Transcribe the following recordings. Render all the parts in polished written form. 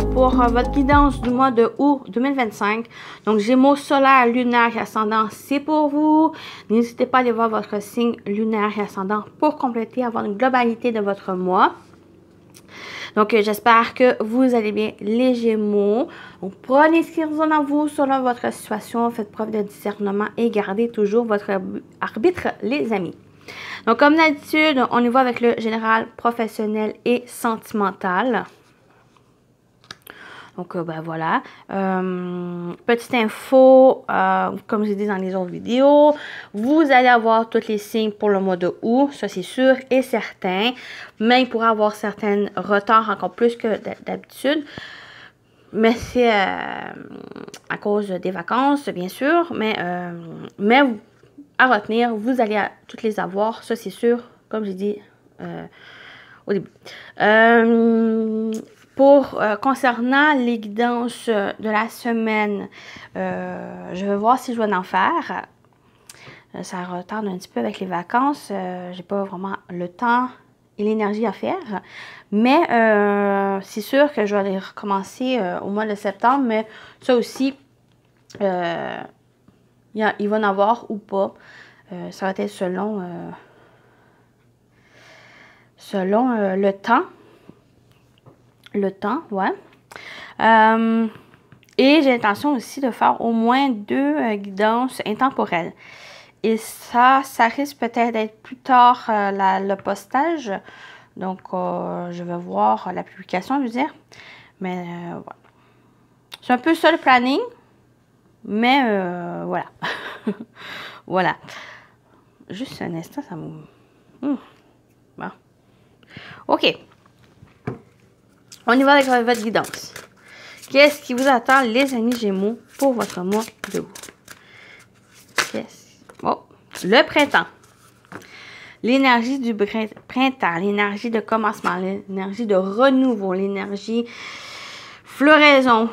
pour votre guidance du mois de août 2025. Donc, Gémeaux solaire, lunaire et ascendant, c'est pour vous. N'hésitez pas à aller voir votre signe lunaire et ascendant pour compléter, avoir une globalité de votre mois. Donc, j'espère que vous allez bien, les Gémeaux. Donc, prenez ce qui résonne en vous selon votre situation. Faites preuve de discernement et gardez toujours votre arbitre, les amis. Donc, comme d'habitude, on y va avec le général, professionnel et sentimental. Donc, ben voilà. Petite info, comme j'ai dit dans les autres vidéos, vous allez avoir tous les signes pour le mois de août, ça c'est sûr et certain. Mais il pourra avoir certains retards encore plus que d'habitude. Mais c'est à cause des vacances, bien sûr. Mais à retenir, vous allez toutes les avoir, ça c'est sûr, comme j'ai dit au début. Concernant les guidances de la semaine, je vais voir si je vais en faire. Ça retarde un petit peu avec les vacances. J'ai pas vraiment le temps et l'énergie à faire. Mais c'est sûr que je vais aller recommencer au mois de septembre. Mais ça aussi, il va en avoir ou pas. Ça va être selon le temps. Le temps, ouais. Et j'ai l'intention aussi de faire au moins 2 guidances intemporelles. Et ça risque peut-être d'être plus tard le postage. Donc, je vais voir la publication, je veux dire. Mais, voilà. C'est un peu ça le planning. Mais, voilà. Voilà. Juste un instant, ça me... Bon. OK. On y va avec votre guidance. Qu'est-ce qui vous attend, les amis Gémeaux, pour votre mois de août? Oh, le printemps. L'énergie du printemps, l'énergie de commencement, l'énergie de renouveau, l'énergie floraison.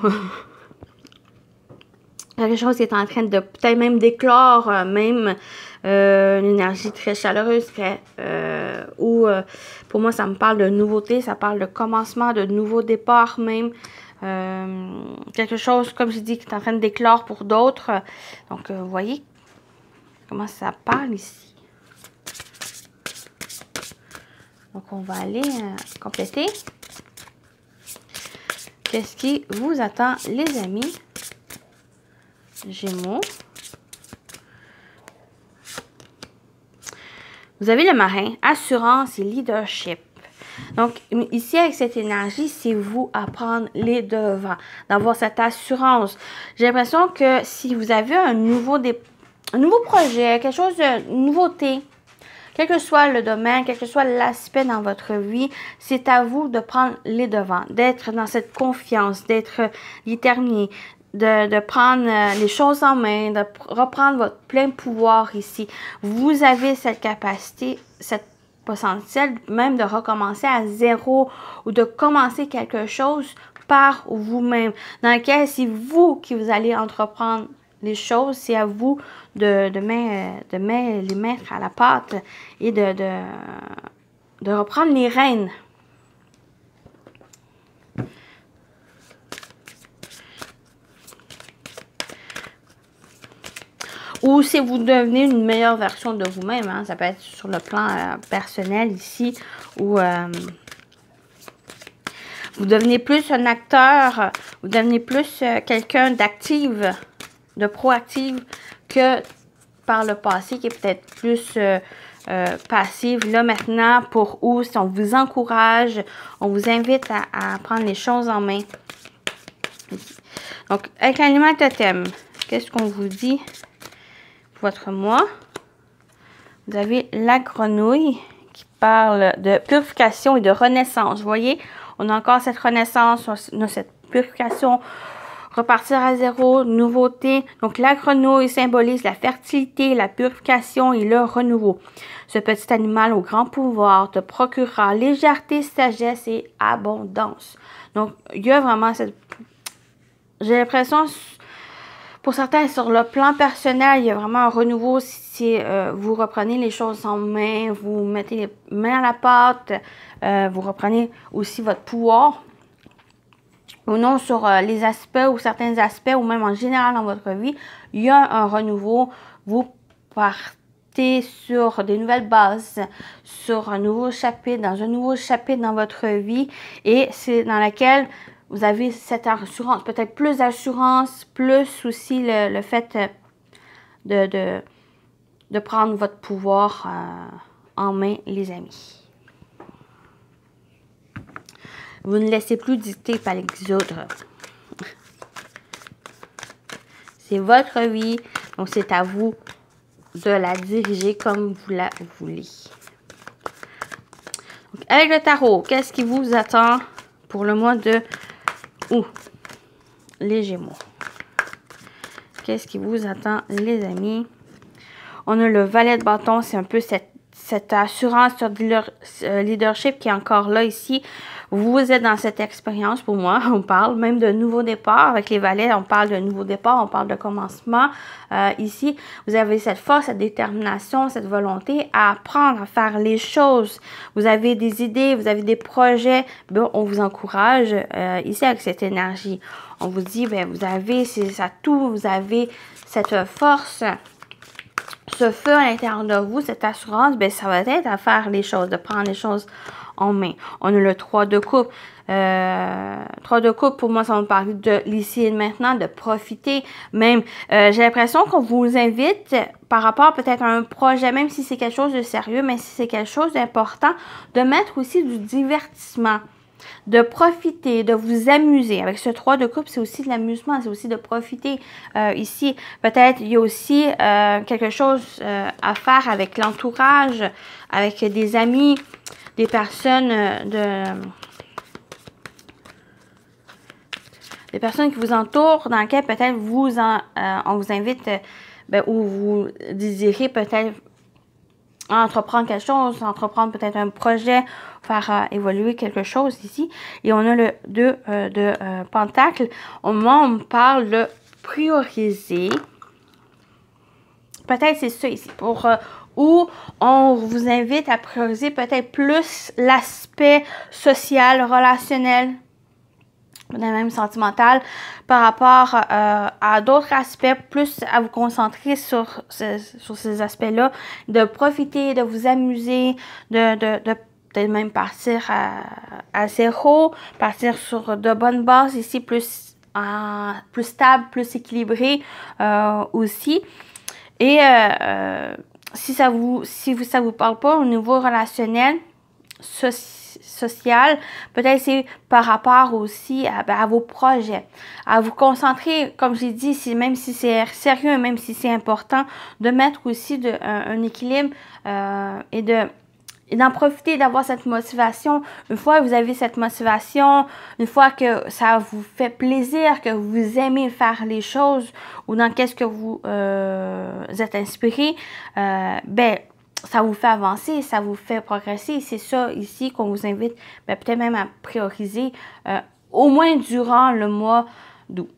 Quelque chose qui est en train de peut-être même d'éclore, même une énergie très chaleureuse, pour moi ça me parle de nouveauté, ça parle de commencement, de nouveau départ même. Quelque chose, comme je dis, qui est en train d'éclore pour d'autres. Donc, vous voyez comment ça parle ici. Donc, on va aller compléter. Qu'est-ce qui vous attend, les amis Gémeaux? Vous avez le marin, assurance et leadership. Donc, ici, avec cette énergie, c'est vous à prendre les devants, d'avoir cette assurance. J'ai l'impression que si vous avez un nouveau projet, quelque chose de nouveauté, quel que soit le domaine, quel que soit l'aspect dans votre vie, c'est à vous de prendre les devants, d'être dans cette confiance, d'être déterminé, de prendre les choses en main, de reprendre votre plein pouvoir ici. Vous avez cette capacité, cette potentiel même de recommencer à zéro ou de commencer quelque chose par vous-même, dans lequel c'est vous qui vous allez entreprendre les choses, c'est à vous de les mettre à la pâte et de reprendre les rênes. Ou si vous devenez une meilleure version de vous-même, hein, ça peut être sur le plan personnel ici, ou vous devenez plus un acteur, vous devenez plus quelqu'un d'active, de proactive que par le passé, qui est peut-être plus passive. Là maintenant, pour où, si on vous encourage, on vous invite à prendre les choses en main. Donc, avec l'animal totem, qu'est-ce qu'on vous dit? Votre mois, vous avez la grenouille qui parle de purification et de renaissance. Vous voyez, on a encore cette renaissance, on a cette purification, repartir à zéro, nouveauté. Donc, la grenouille symbolise la fertilité, la purification et le renouveau. Ce petit animal au grand pouvoir te procurera légèreté, sagesse et abondance. Donc, il y a vraiment cette... J'ai l'impression... Pour certains, sur le plan personnel, il y a vraiment un renouveau si vous reprenez les choses en main, vous mettez les mains à la pâte, vous reprenez aussi votre pouvoir. ou non sur les aspects ou certains aspects ou même en général dans votre vie, il y a un renouveau. Vous partez sur des nouvelles bases, sur un nouveau chapitre, dans un nouveau chapitre dans votre vie et c'est dans laquelle vous avez cette assurance, peut-être plus d'assurance, plus aussi le fait de prendre votre pouvoir en main, les amis. Vous ne laissez plus dicter par les autres. C'est votre vie, donc c'est à vous de la diriger comme vous la voulez. Donc, avec le tarot, qu'est-ce qui vous attend pour le mois de août? Les Gémeaux. Qu'est-ce qui vous attend, les amis? On a le valet de bâton, c'est un peu cette assurance sur leadership qui est encore là ici. Vous êtes dans cette expérience, pour moi, on parle même de nouveau départ. Avec les valets, on parle de nouveau départ, on parle de commencement. Ici, vous avez cette force, cette détermination, cette volonté à apprendre à faire les choses. Vous avez des idées, vous avez des projets, ben, on vous encourage ici avec cette énergie. On vous dit, ben, vous avez ça tout, vous avez cette force. Ce feu à l'intérieur de vous, cette assurance, ben, ça va être à faire les choses, de prendre les choses en main. On a le 3 de coupe. 3 de coupe, pour moi, ça va me parler de l'ici et maintenant, de profiter. Même, j'ai l'impression qu'on vous invite par rapport peut-être à un projet, même si c'est quelque chose de sérieux, mais si c'est quelque chose d'important, de mettre aussi du divertissement. De profiter, de vous amuser. Avec ce 3 de coupe, c'est aussi de l'amusement, c'est aussi de profiter. Ici, peut-être il y a aussi quelque chose à faire avec l'entourage, avec des amis, des personnes des personnes qui vous entourent, dans lesquelles peut-être on vous invite ou vous désirez peut-être entreprendre quelque chose, entreprendre peut-être un projet, faire évoluer quelque chose ici. Et on a le 2 de Pentacle. Au moment où on parle de prioriser, peut-être c'est ça ici, où on vous invite à prioriser peut-être plus l'aspect social, relationnel, même sentimental, par rapport à d'autres aspects, plus à vous concentrer sur ces aspects-là, de profiter, de vous amuser, de peut-être même partir à zéro, partir sur de bonnes bases ici, plus stable, plus équilibré aussi. Et si ça vous parle pas au niveau relationnel, social, peut-être c'est par rapport aussi à vos projets, à vous concentrer, comme j'ai dit, même si c'est sérieux, même si c'est important, de mettre aussi un équilibre et d'en profiter, d'avoir cette motivation. Une fois que vous avez cette motivation, une fois que ça vous fait plaisir, que vous aimez faire les choses ou dans qu'est-ce que vous êtes inspiré, ben ça vous fait avancer, ça vous fait progresser. C'est ça ici qu'on vous invite peut-être même à prioriser au moins durant le mois d'août.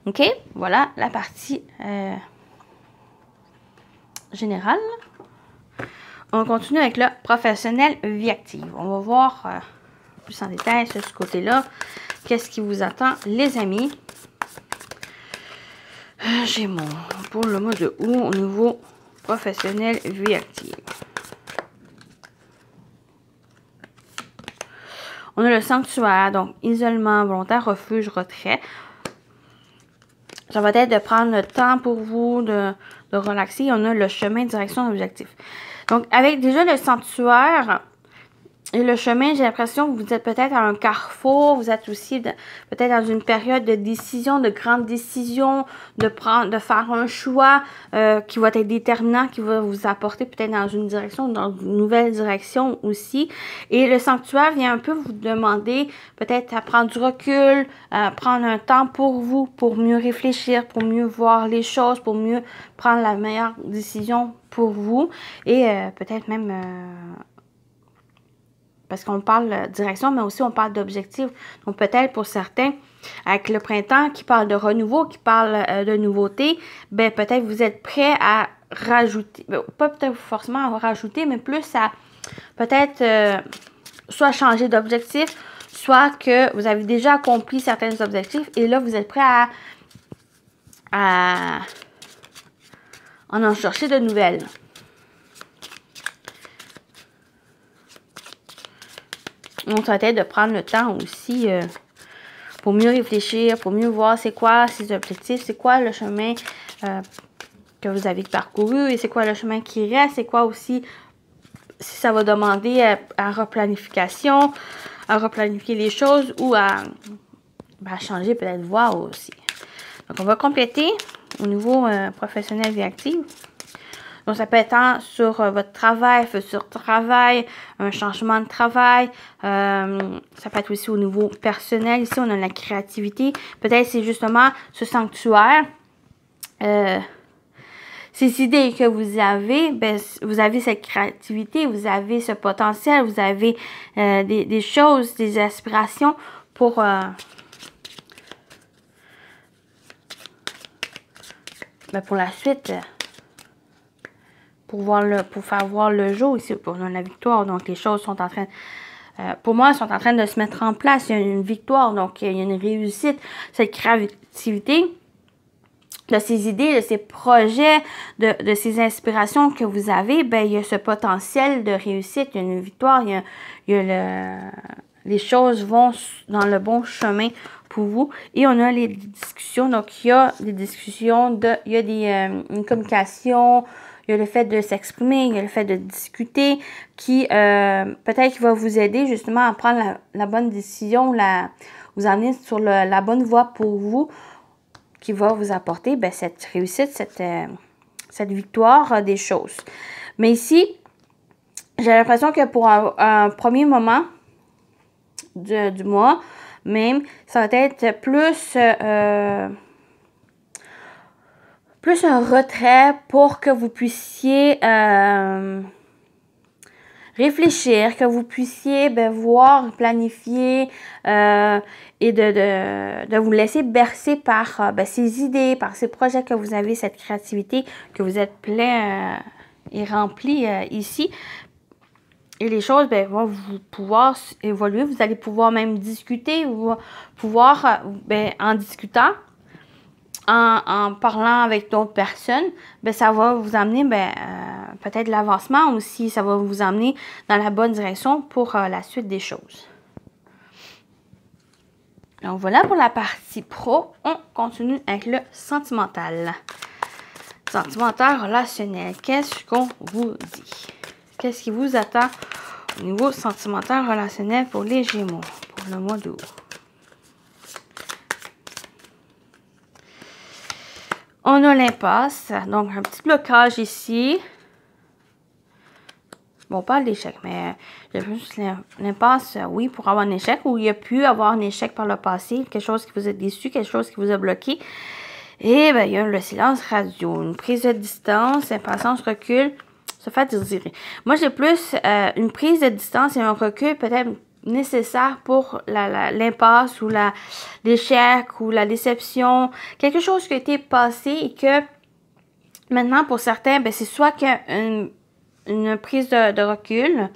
OK? Voilà la partie générale. On continue avec le professionnel vie active. On va voir plus en détail sur ce côté-là. Qu'est-ce qui vous attend, les amis? Gémeaux, pour le mois de août, au niveau professionnel vie active. On a le sanctuaire, donc isolement volontaire, refuge, retrait. Ça va être de prendre le temps pour vous, de relaxer. On a le chemin de direction d'objectif. Donc, avec déjà le sanctuaire et le chemin, j'ai l'impression que vous êtes peut-être à un carrefour. Vous êtes aussi peut-être dans une période de décision, de grande décision, de faire un choix qui va être déterminant, qui va vous apporter peut-être dans une direction, dans une nouvelle direction aussi. Et le sanctuaire vient un peu vous demander peut-être à prendre du recul, à prendre un temps pour vous, pour mieux réfléchir, pour mieux voir les choses, pour mieux prendre la meilleure décision pour vous. Et peut-être même... parce qu'on parle de direction, mais aussi on parle d'objectif. Donc peut-être pour certains, avec le printemps qui parle de renouveau, qui parle de nouveauté, ben peut-être vous êtes prêt à rajouter, pas peut-être forcément à rajouter, mais plus à peut-être soit changer d'objectif, soit que vous avez déjà accompli certains objectifs et là, vous êtes prêt à en chercher de nouvelles. Donc, ça va être de prendre le temps aussi pour mieux réfléchir, pour mieux voir c'est quoi ces objectifs, c'est quoi le chemin que vous avez parcouru et c'est quoi le chemin qui reste, c'est quoi aussi si ça va demander à replanification, à replanifier les choses ou à changer peut-être de voie aussi. Donc, on va compléter au niveau professionnel vie active. Donc, ça peut être tant sur votre travail, futur travail, un changement de travail. Ça peut être aussi au niveau personnel. Ici, on a la créativité. Peut-être c'est justement ce sanctuaire. Ces idées que vous avez, ben, vous avez cette créativité, vous avez ce potentiel, vous avez des choses, des aspirations pour la suite, pour faire voir le jour ici, pour la victoire. Donc, les choses sont en train, pour moi, sont en train de se mettre en place. Il y a une victoire, donc il y a une réussite. Cette créativité, de ces idées, de ces projets, de ces inspirations que vous avez, ben, il y a ce potentiel de réussite, il y a une victoire, les choses vont dans le bon chemin pour vous. Et on a les discussions, donc il y a des discussions, il y a une communication, il y a le fait de s'exprimer, il y a le fait de discuter qui peut-être qui va vous aider justement à prendre la bonne décision, vous emmener sur la bonne voie pour vous, qui va vous apporter cette réussite, cette victoire des choses. Mais ici, j'ai l'impression que pour un premier moment du mois, même, ça va être plus un retrait pour que vous puissiez réfléchir, que vous puissiez voir, planifier et de vous laisser bercer par ces idées, par ces projets que vous avez, cette créativité, que vous êtes plein et rempli ici. Et les choses vont vous pouvoir évoluer. Vous allez pouvoir même discuter, ou pouvoir, en discutant, en parlant avec d'autres personnes, ça va vous amener peut-être l'avancement aussi. Ça va vous amener dans la bonne direction pour la suite des choses. Donc voilà pour la partie pro. On continue avec le sentimental. Sentimental relationnel. Qu'est-ce qu'on vous dit? Qu'est-ce qui vous attend au niveau sentimental relationnel pour les Gémeaux pour le mois d'août? On a l'impasse, donc un petit blocage ici. Bon, pas l'échec, mais j'ai juste l'impasse, oui, pour avoir un échec, ou il y a pu avoir un échec par le passé, quelque chose qui vous a déçu, quelque chose qui vous a bloqué. Et il y a le silence radio, une prise de distance, impatience, recul, se fait désirer. Moi, j'ai plus une prise de distance et un recul peut-être nécessaire pour l'impasse ou l'échec ou la déception, quelque chose qui a été passé et que maintenant pour certains, c'est soit qu'il une prise de recul,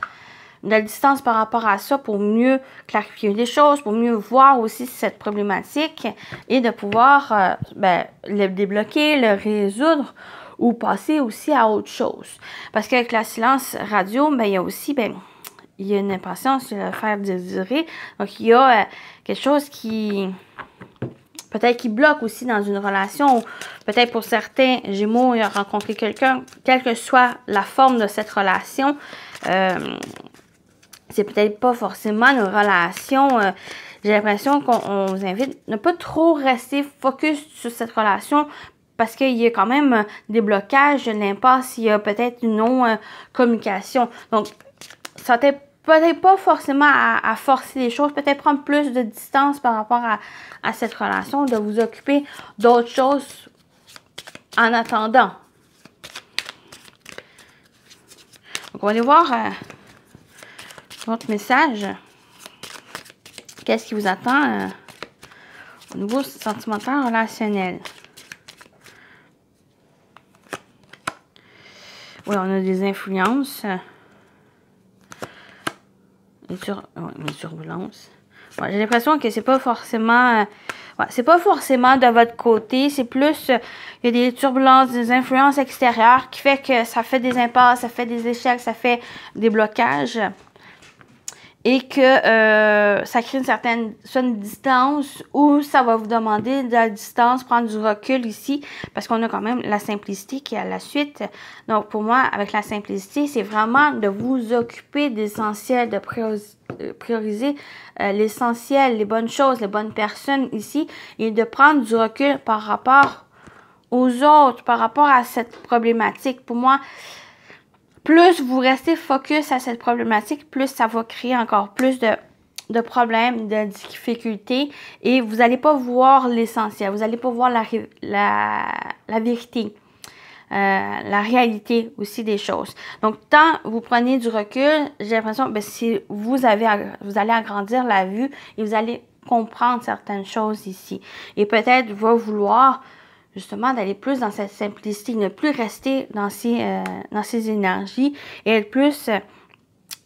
de la distance par rapport à ça pour mieux clarifier les choses, pour mieux voir aussi cette problématique et de pouvoir le débloquer, le résoudre ou passer aussi à autre chose. Parce qu'avec la silence radio, il y a aussi il y a une impatience, il y a le faire désirer. Donc, il y a quelque chose qui peut-être qui bloque aussi dans une relation. Peut-être pour certains Gémeaux, il a rencontré quelqu'un, quelle que soit la forme de cette relation. C'est peut-être pas forcément une relation. J'ai l'impression qu'on vous invite à ne pas trop rester focus sur cette relation. Parce qu'il y a quand même des blocages, de l'impasse, il y a peut-être une non-communication. Donc, ça peut-être pas forcément à forcer les choses, peut-être prendre plus de distance par rapport à cette relation, de vous occuper d'autres choses en attendant. Donc, on va aller voir votre message. Qu'est-ce qui vous attend au niveau sentimental relationnel? Oui, on a des influences. Une turbulence. Ouais, j'ai l'impression que c'est pas forcément... ouais, c'est pas forcément de votre côté, c'est plus... il y a des turbulences, des influences extérieures qui fait que ça fait des impasses, ça fait des échecs, ça fait des blocages. Et que ça crée une certaine distance où ça va vous demander de la distance, prendre du recul ici, parce qu'on a quand même la simplicité qui est à la suite. Donc, pour moi, avec la simplicité, c'est vraiment de vous occuper d'essentiel, de prioriser l'essentiel, les bonnes choses, les bonnes personnes ici, et de prendre du recul par rapport aux autres, par rapport à cette problématique. Pour moi, plus vous restez focus à cette problématique, plus ça va créer encore plus de problèmes, de difficultés et vous n'allez pas voir l'essentiel, vous n'allez pas voir la vérité, la réalité aussi des choses. Donc, tant vous prenez du recul, j'ai l'impression que si vous allez agrandir la vue et vous allez comprendre certaines choses ici. Et peut-être vous allez vouloir justement d'aller plus dans cette simplicité, ne plus rester dans ces énergies et être plus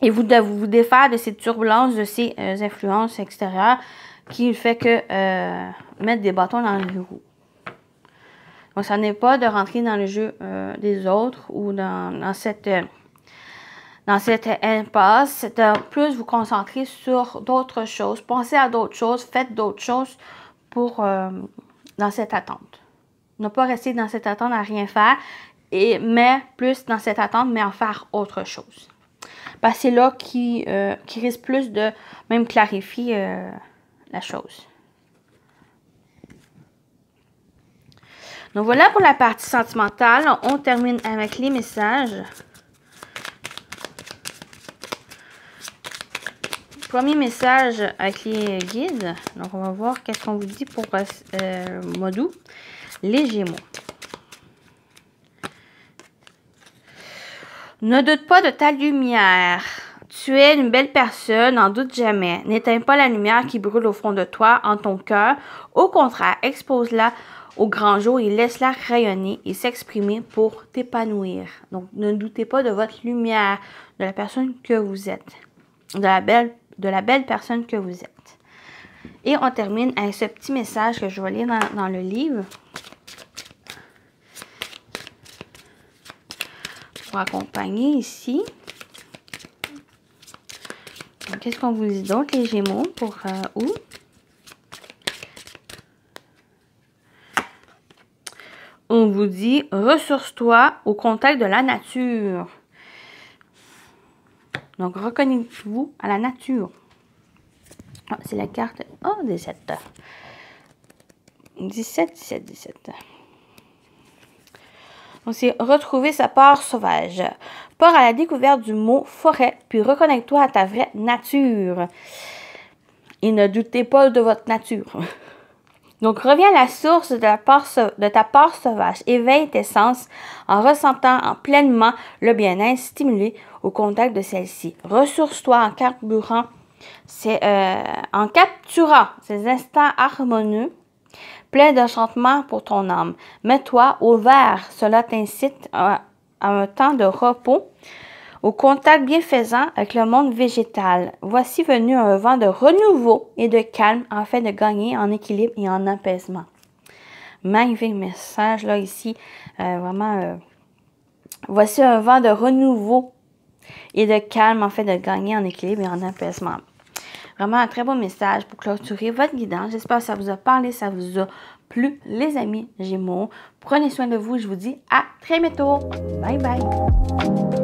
et vous défaire de ces turbulences, de ces influences extérieures qui fait que mettre des bâtons dans les roues. Donc, ça n'est pas de rentrer dans le jeu des autres ou dans cette impasse, c'est de plus vous concentrer sur d'autres choses, pensez à d'autres choses, faites d'autres choses pour dans cette attente. Ne pas rester dans cette attente à rien faire, mais plus dans cette attente, mais en faire autre chose. Parce que c'est là qui risque plus de même clarifier la chose. Donc voilà pour la partie sentimentale. On termine avec les messages. Premier message avec les guides. Donc on va voir qu'est-ce qu'on vous dit pour mois d'août. Les Gémeaux. Ne doute pas de ta lumière. Tu es une belle personne, n'en doute jamais. N'éteins pas la lumière qui brûle au fond de toi, en ton cœur. Au contraire, expose-la au grand jour et laisse-la rayonner et s'exprimer pour t'épanouir. Donc, ne doutez pas de votre lumière, de la personne que vous êtes, de la belle personne que vous êtes. Et on termine avec ce petit message que je vais lire dans le livre. Pour accompagner ici. Qu'est-ce qu'on vous dit d'autre, les Gémeaux, pour août? On vous dit, ressource-toi au contact de la nature. Donc, reconnectez-vous à la nature. Ah, c'est la carte 17. 17. Donc, c'est retrouver sa part sauvage. Pars à la découverte du mot forêt, puis reconnecte-toi à ta vraie nature. Et ne doutez pas de votre nature. Donc, reviens à la source de ta part sauvage. Éveille tes sens en ressentant pleinement le bien-être stimulé au contact de celle-ci. Ressource-toi en carburant, en capturant ces instants harmonieux, plein d'enchantement pour ton âme. Mets-toi au vert. Cela t'incite à un temps de repos, au contact bienfaisant avec le monde végétal. Voici venu un vent de renouveau et de calme afin de gagner en équilibre et en apaisement. Magnifique message là ici. Vraiment, voici un vent de renouveau et de calme afin de gagner en équilibre et en apaisement. Vraiment un très beau message pour clôturer votre guidance. J'espère que ça vous a parlé, ça vous a plu, les amis Gémeaux. Prenez soin de vous. Je vous dis à très bientôt. Bye bye.